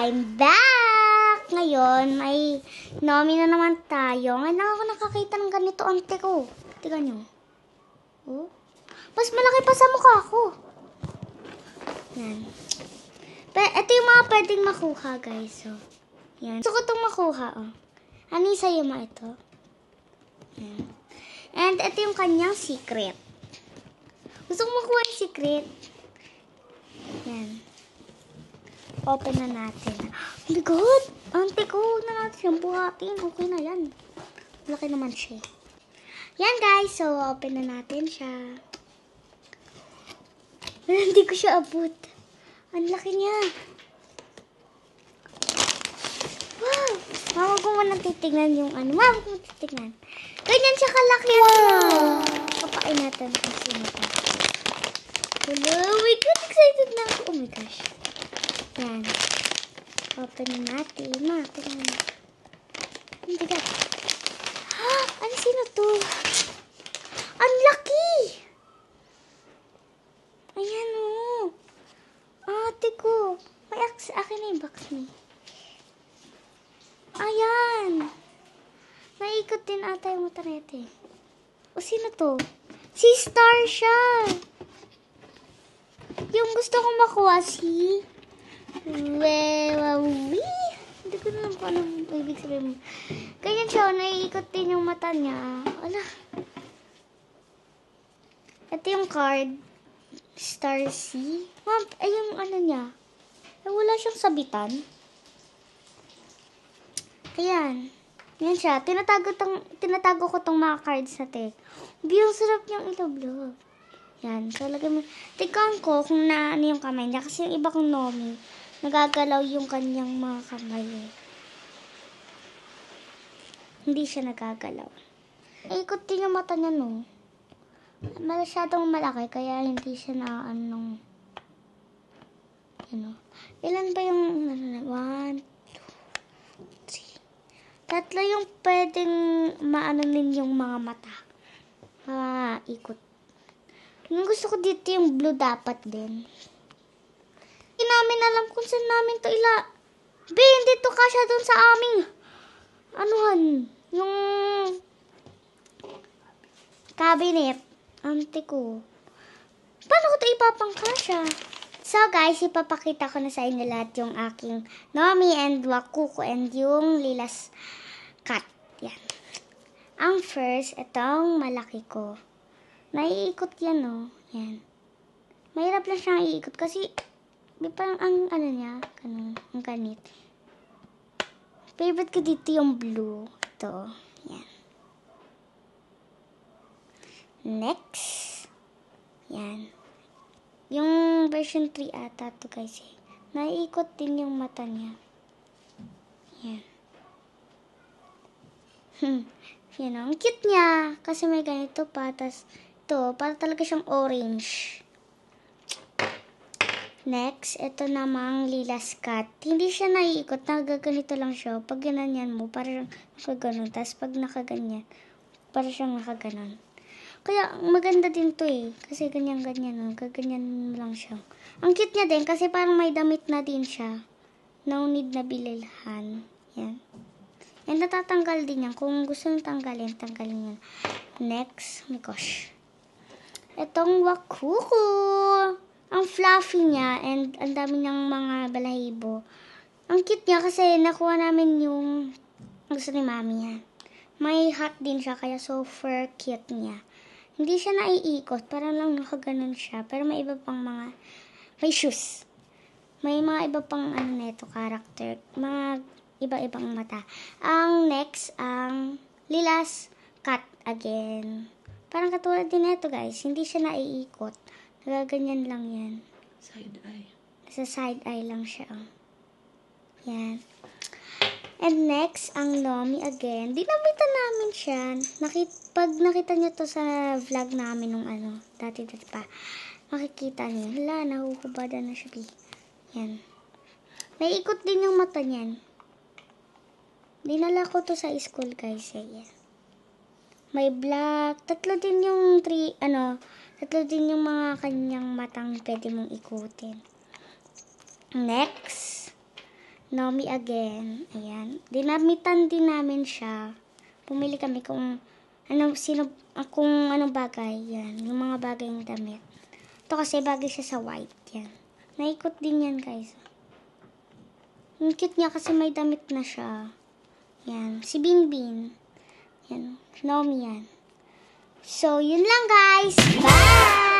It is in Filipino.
I'm back! Ngayon, may Nomi na naman tayo. Ngayon lang ako nakakita ng ganito, ante ko. Tingnan nyo. Oh? Mas malaki pa sa mukha ko. Yan. Ito yung mga pwedeng makuha, guys. So, yan. Gusto ko itong makuha, oh. Ano yung sa'yo mo ito? Yan. And ito yung kanyang secret. Gusto ko makuha yung secret. Yan. Open na natin. Oh my God! Ante ko, huwag na natin siyang buhatin. Okay na yan. Laki naman siya. Yan guys, so open na natin siya. Hindi ko siya abot. Ang laki niya. Wow! Mama ko muna titignan yung ano. Mama ko muna titignan. Ganyan siya kalaki. Wow! Papain natin kung sino pa. Hello! Oh my God! Excited na ako. Oh my gosh. Yan. Open na natin. Tingnan mo. Oh my God. Ano sino to? Ang laki! Ayan o. Ate ko. May akin na yung box niya. Ayan. Naikot din ata yung motorete. O sino to? Si Star siya. Yung gusto kong makuha si... Wewawi. Hindi ko na kung anong ibig sabihin mo. Ganyan siya, naiikot din yung mata niya. Ala. Ito yung card. Star C. Ma'am, ay yung ano niya. Ay, wala siyang sabitan. Ayan. Yan siya. Tinatago ko tong mga cards na tek. Ang sarap niyang iloblob. Yan. So, lagay mo. Tignan ko kung na ano yung kamay niya. Kasi yung iba kong Nomi, nagagalaw yung kanyang mga kamay. Hindi siya nagagalaw. Ikot din yung mata niya, no? Masyadong malaki, kaya hindi siya na anong... Ano? Ilan ba yung... 1, 2, 3. Tatlo yung pwedeng maanonin yung mga mata. Ikot. Yung gusto ko dito yung blue dapat din. Hindi namin alam kung saan namin to hindi to kasya dun sa aming anuhan, yung cabinet. Ante ko. Paano ko to ipapangkasya? So guys, ipapakita ko na sa inyo lahat yung aking Nomi and Wakuko and yung Lilas cat. Yan. Ang first, itong malaki ko. Naiikot yan, no? Yan. Mahirap lang siyang iikot kasi parang ang ano niya, ang ganit. Favorite ko dito yung blue. Ito. Yan. Next. Yan. Yung version 3 ata to guys eh. Naiikot din yung mata niya. Yan. Yan ang cute niya. Kasi may ganito pa. Tas ito, para talaga siyang orange. Next, ito namang Lilas cat. Hindi siya naiikot, nagaganito lang siya. Pag ganyan mo, parang nakaganon. Tapos pag nakaganyan, parang siyang nakaganon. Kaya maganda din to eh. Kasi ganyan-ganyan. Gaganyan lang siya. Ang cute niya din kasi parang may damit na din siya. No need na bililhan. Yan. And natatanggal din yan. Kung gusto nyo tanggalin yan. Next, oh my gosh. Itong Wakuko. Ang fluffy niya and ang dami niyang mga balahibo. Ang cute niya kasi nakuha namin yung gusto ni mami yan. May hat din siya kaya super cute niya. Hindi siya naiikot, parang lang nakaganon siya. Pero may iba pang may shoes. May mga iba pang neto, character. Mga iba-ibang mata. Ang next, ang Lilas cat again. Parang katulad din neto guys, hindi siya naiikot. Nagaganyan lang yan. Side eye. Sa side eye lang siya. Yan. And next, ang Nomi again. Dinamitan namin siya. Pag nakita niyo to sa vlog namin nung dati pa. Makikita niyo. Hala, nahuhubada na siya. Yan. May ikot din yung mata niyan. Dinala ko to sa school guys. Yan. May black. Tatlo din yung mga kanyang matang pwede mong ikutin. Next. Naomi again. Ayan. Dinamitan din namin siya. Pumili kami kung anong bagay. Yan. Yung mga bagay ng damit. Ito kasi bagay siya sa white. Yan. Naikot din yan, guys. Ang cute niya kasi may damit na siya. Yan. Si Binbin. Yan. Naomi yan. So, yun lang, guys. Bye!